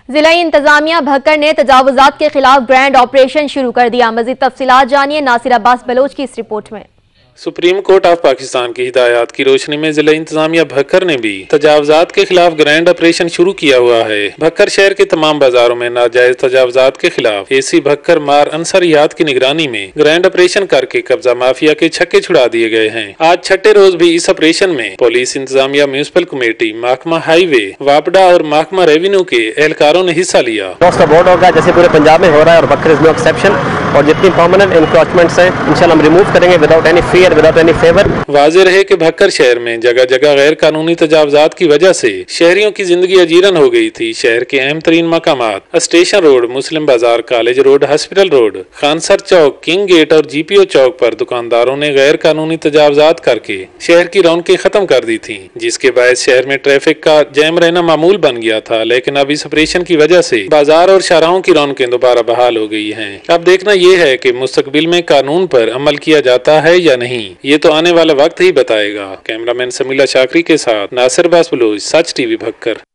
ضلعی انتظامیہ بھکر نے تجاوزات کے خلاف گرینڈ آپریشن شروع کر دیا۔ مزید تفصیلات جانیے ناصر عباس بلوچ کی اس رپورٹ میں۔ سپریم کورٹ آف پاکستان کی ہدایات کی روشنی میں ضلعی انتظامیہ بھکر نے بھی تجاوزات کے خلاف گرینڈ آپریشن شروع کیا ہوا ہے۔ بھکر شہر کے تمام بازاروں میں ناجائز تجاوزات کے خلاف ACبھکر مار انصرحیات کی نگرانی میں گرینڈ آپریشن کر کے قبضہ مافیاکے چھکے چھڑادیے گئے ہیں۔ آج چھٹے روز بھی اس آپریشن میں پولیس، انتظامیہ، میونسپل کمیٹی، محکمہ ہائی وے، واپڈا اور محکمہ ریونیو کے اہلکاروں نے حصہ لیا۔ کا بورڈ ہوگا جیسے پورے پنجاب میں ہو رہا ہے، اور بھکر از نو ایکسیپشن، اور جتنی پرماننٹ انکروچمنٹس ہیں انشاءاللہ ہم ریموو کریں گے without any fear, without any favour. واضح رہے کہ بھکر شہر میں جگہ جگہ غیر قانونی تجاوزات کی وجہ سے شہریوں کی زندگی اجیرن ہو گئی تھی۔ شہر کے اہم ترین مقامات اسٹیشن روڈ، مسلم بازار، کالج روڈ، ہاسپٹل روڈ، خانسر چوک، کنگ گیٹ اور GPO چوک پر دکانداروں نے غیر قانونی تجاوزات کر کے شہر کی رونقیں ختم کر دی تھیں، جس کے باعث شہر میں ٹریفک کا جیم رہنا معمول بن گیا تھا۔ لیکن اب اس آپریشن کی وجہ سے بازار اور شاہراہوں کی رونقیں دوبارہ بحال ہو گئی ہیں۔ اب دیکھنا یہ ہے کہ مستقبل میں قانون پر عمل کیا جاتا ہے یا نہیں، یہ تو آنے والا وقت ہی بتائے گا۔ کیمرہ مین سمیلا شاکری کے ساتھ ناصر عباس بلوچ، سچ TV بھکر۔